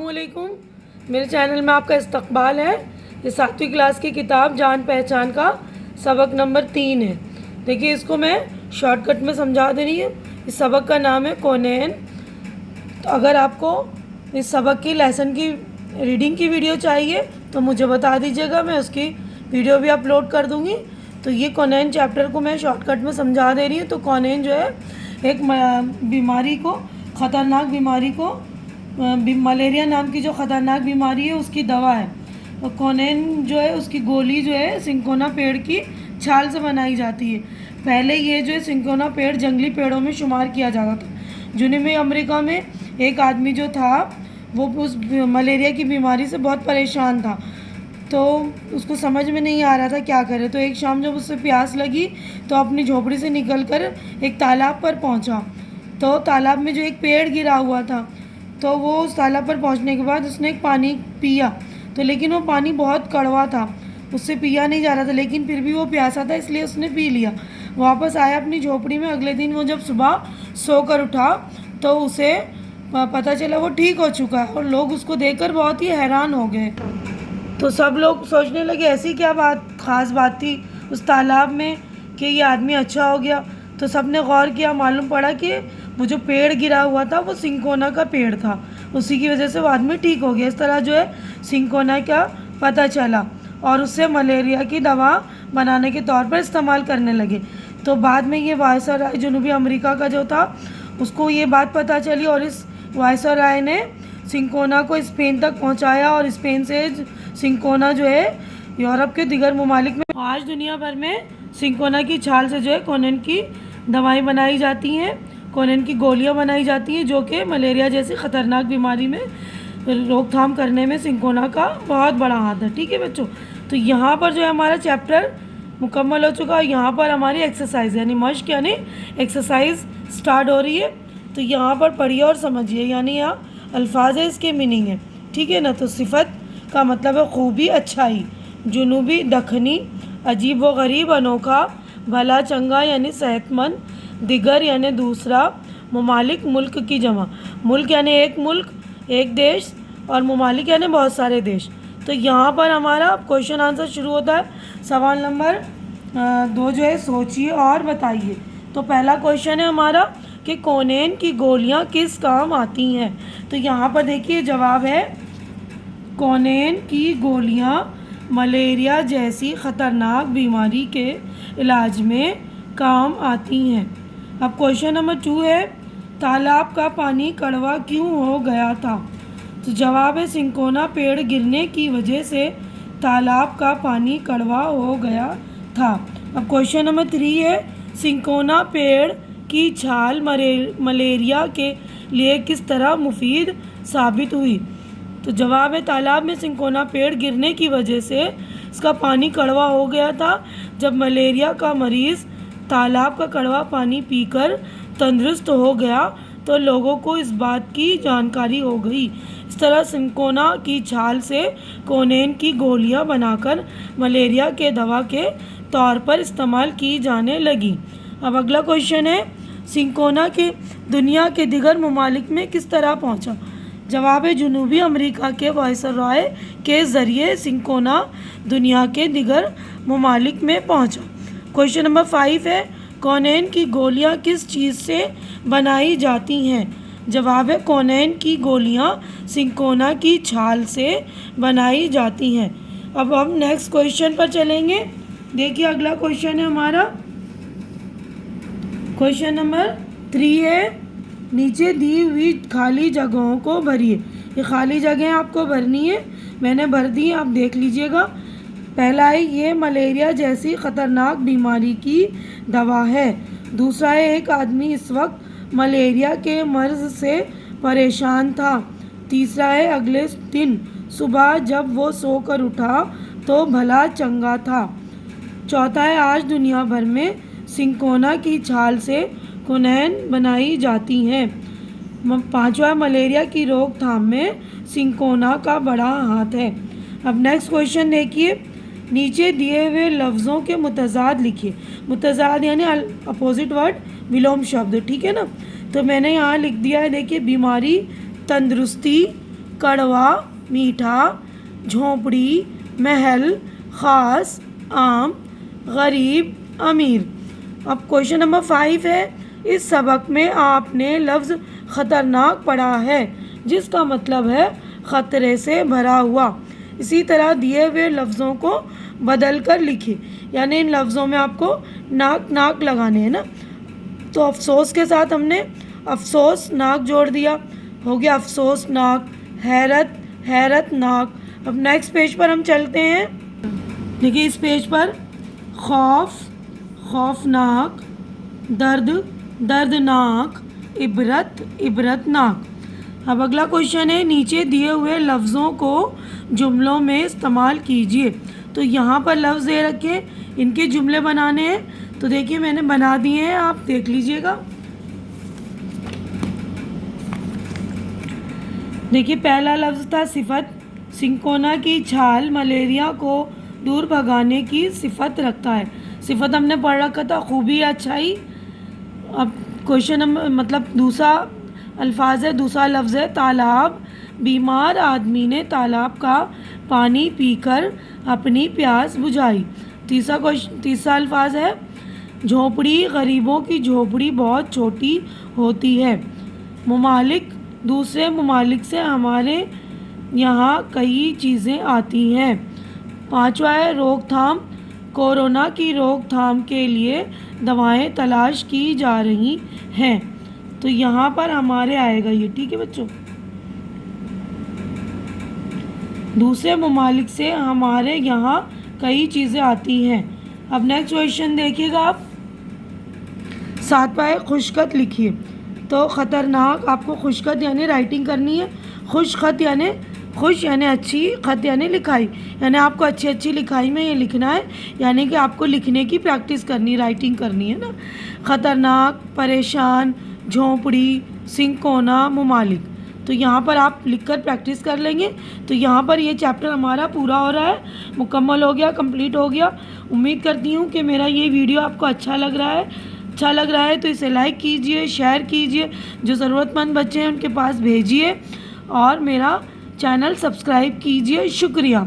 अस्सलामुअलैकुम। मेरे चैनल में आपका इस्तकबाल है। ये 7वीं क्लास की किताब जान पहचान का सबक नंबर 3 है। देखिए, इसको मैं शॉर्टकट में समझा दे रही हूँ। इस सबक का नाम है कौनैन। तो अगर आपको इस सबक की लेसन की रीडिंग की वीडियो चाहिए तो मुझे बता दीजिएगा, मैं उसकी वीडियो भी अपलोड कर दूँगी। तो ये कौनैन चैप्टर को मैं शॉर्टकट में समझा दे रही हूँ। तो कौनैन जो है एक बीमारी को, ख़तरनाक बीमारी को, मलेरिया नाम की जो ख़तरनाक बीमारी है उसकी दवा है। और कौनैन जो है उसकी गोली जो है सिंकोना पेड़ की छाल से बनाई जाती है। पहले ये जो है सिंकोना पेड़ जंगली पेड़ों में शुमार किया जाता था। जनूबी अमेरिका में एक आदमी जो था वो उस मलेरिया की बीमारी से बहुत परेशान था, तो उसको समझ में नहीं आ रहा था क्या करे। तो एक शाम जब उससे प्यास लगी तो अपनी झोपड़ी से निकलकर एक तालाब पर पहुंचा। तो तालाब में जो एक पेड़ गिरा हुआ था, तो वो उस तालाब पर पहुंचने के बाद उसने एक पानी पिया। तो लेकिन वो पानी बहुत कड़वा था, उससे पिया नहीं जा रहा था, लेकिन फिर भी वो प्यासा था इसलिए उसने पी लिया। वापस आया अपनी झोपड़ी में। अगले दिन वो जब सुबह सोकर उठा तो उसे पता चला वो ठीक हो चुका है, और लोग उसको देखकर बहुत ही हैरान हो गए। तो सब लोग सोचने लगे ऐसी क्या ख़ास बात थी उस तालाब में कि ये आदमी अच्छा हो गया। तो सब ने गौर किया, मालूम पड़ा कि वो जो पेड़ गिरा हुआ था वो सिंकोना का पेड़ था, उसी की वजह से वो आदमी ठीक हो गया। इस तरह जो है सिंकोना का पता चला और उससे मलेरिया की दवा बनाने के तौर पर इस्तेमाल करने लगे। तो बाद में ये वायसराय जनूबी अमेरिका का जो था उसको ये बात पता चली, और इस वायसराय ने सिंकोना को स्पेन तक पहुंचाया, और स्पेन से सिंकोना जो है यूरोप के दिगर ममालिक में। आज दुनिया भर में सिंकोना की छाल से जो है कौनैन की दवाएं बनाई जाती हैं, कौनैन की गोलियां बनाई जाती हैं, जो कि मलेरिया जैसी ख़तरनाक बीमारी में रोकथाम करने में सिंकोना का बहुत बड़ा हाथ है। ठीक है बच्चों, तो यहाँ पर जो है हमारा चैप्टर मुकम्मल हो चुका है। यहाँ पर हमारी एक्सरसाइज यानी मश्क यानी एक्सरसाइज स्टार्ट हो रही है। तो यहाँ पर पढ़िए और समझिए, यानी यहाँ अल्फाज है, इसके मीनिंग है। ठीक है ना। तो सिफत का मतलब है खूबी, अच्छाई। जुनूबी, दखनी, अजीब व गरीब, अनोखा, भला, चंगा यानी सेहतमंद, दिगर यानी दूसरा, ममालिक मुल्क की जमा। मुल्क यानी एक मुल्क, एक देश, और ममालिक यानी बहुत सारे देश। तो यहाँ पर हमारा क्वेश्चन आंसर शुरू होता है। सवाल नंबर 2 जो है सोचिए और बताइए। तो पहला क्वेश्चन है हमारा कि कौनैन की गोलियाँ किस काम आती हैं। तो यहाँ पर देखिए जवाब है कौनैन की गोलियाँ मलेरिया जैसी ख़तरनाक बीमारी के इलाज में काम आती हैं। अब क्वेश्चन नंबर 2 है तालाब का पानी कड़वा क्यों हो गया था। तो जवाब है सिंकोना पेड़ गिरने की वजह से तालाब का पानी कड़वा हो गया था। अब क्वेश्चन नंबर 3 है सिंकोना पेड़ की छाल मलेरिया के लिए किस तरह मुफीद साबित हुई। तो जवाब है तालाब में सिंकोना पेड़ गिरने की वजह से इसका पानी कड़वा हो गया था। जब मलेरिया का मरीज़ तालाब का कड़वा पानी पीकर तंदुरुस्त हो गया तो लोगों को इस बात की जानकारी हो गई। इस तरह सिंकोना की छाल से कौनैन की गोलियां बनाकर मलेरिया के दवा के तौर पर इस्तेमाल की जाने लगी। अब अगला क्वेश्चन है सिंकोना के दुनिया के दिगर ममालिक में किस तरह पहुंचा। जवाब है जनूबी अमेरिका के वायसराय के ज़रिए सिंकोना दुनिया के दिगर ममालिक में पहुंचा। क्वेश्चन नंबर 5 है कौनैन की गोलियां किस चीज़ से बनाई जाती हैं। जवाब है कौनैन की गोलियां सिंकोना की छाल से बनाई जाती हैं। अब हम नेक्स्ट क्वेश्चन पर चलेंगे। देखिए अगला क्वेश्चन है हमारा क्वेश्चन नंबर 3 है नीचे दी हुई खाली जगहों को भरिए। ये खाली जगहें आपको भरनी है, मैंने भर दी, आप देख लीजिएगा। पहला है ये मलेरिया जैसी ख़तरनाक बीमारी की दवा है। दूसरा है एक आदमी इस वक्त मलेरिया के मर्ज़ से परेशान था। तीसरा है अगले दिन सुबह जब वो सोकर उठा तो भला चंगा था। चौथा है आज दुनिया भर में सिंकोना की छाल से कौनैन बनाई जाती हैं। पांचवा मलेरिया की रोकथाम में सिंकोना का बड़ा हाथ है। अब नेक्स्ट क्वेश्चन देखिए नीचे दिए हुए लफ्ज़ों के मुतज़ाद लिखिए। मुतज़ाद यानी अपोजिट वर्ड, विलोम शब्द। ठीक है ना। तो मैंने यहाँ लिख दिया है, देखिए बीमारी, तंदुरुस्ती, कड़वा, मीठा, झोंपड़ी, महल, ख़ास, आम, गरीब, अमीर। अब क्वेश्चन नंबर 5 है, इस सबक में आपने लफ्ज़ ख़तरनाक पढ़ा है जिसका मतलब है ख़तरे से भरा हुआ। इसी तरह दिए हुए लफ्ज़ों को बदल कर लिखिए, यानी इन लफ्ज़ों में आपको नाक नाक लगाने हैं ना। तो अफसोस के साथ हमने अफसोस नाक जोड़ दिया, हो गया अफसोस नाक। हैरत, हैरत नाक। अब नेक्स्ट पेज पर हम चलते हैं। देखिए इस पेज पर खौफ, खौफनाक, दर्द, दर्दनाक, इबरत, इबरतनाक। अब अगला क्वेश्चन है, नीचे दिए हुए लफ्ज़ों को जुमलों में इस्तेमाल कीजिए। तो यहाँ पर लफ्ज़ दे रखे, इनके जुमले बनाने हैं। तो देखिए मैंने बना दिए हैं, आप देख लीजिएगा। देखिए पहला लफ्ज़ था सिफत। सिंकोना की छाल मलेरिया को दूर भगाने की सिफत रखता है। सिफत हमने पढ़ रखा था, खूबी, अच्छाई। अब क्वेश्चन नंबर मतलब दूसरा अल्फाज है, दूसरा लफ्ज़ है तालाब। बीमार आदमी ने तालाब का पानी पीकर अपनी प्यास बुझाई। तीसरा अल्फाज है झोपड़ी। गरीबों की झोपड़ी बहुत छोटी होती है। मुमालिक, दूसरे मुमालिक से हमारे यहाँ कई चीज़ें आती हैं। पांचवा है रोकथाम। कोरोना की रोकथाम के लिए दवाएं तलाश की जा रही हैं। तो यहाँ पर हमारे आएगा ये, ठीक है बच्चों। दूसरे ममालिक से हमारे यहाँ कई चीज़ें आती हैं। अब नेक्स्ट क्वेश्चन देखिएगा आप। 7वां है खुशखत लिखिए। तो ख़तरनाक आपको खुशखत यानी राइटिंग करनी है। खुशखत यानी खुश यानी अच्छी, खत यानी लिखाई, यानी आपको अच्छी अच्छी लिखाई में ये लिखना है, यानी कि आपको लिखने की प्रैक्टिस करनी, राइटिंग करनी है ना। ख़तरनाक, परेशान, झोंपड़ी, सिंकोना, मुमालिक। तो यहाँ पर आप लिखकर प्रैक्टिस कर लेंगे। तो यहाँ पर ये चैप्टर हमारा पूरा हो रहा है, मुकम्मल हो गया, कंप्लीट हो गया। उम्मीद करती हूँ कि मेरा ये वीडियो आपको अच्छा लग रहा है। अच्छा लग रहा है तो इसे लाइक कीजिए, शेयर कीजिए, जो ज़रूरतमंद बच्चे हैं उनके पास भेजिए और मेरा चैनल सब्सक्राइब कीजिए। शुक्रिया।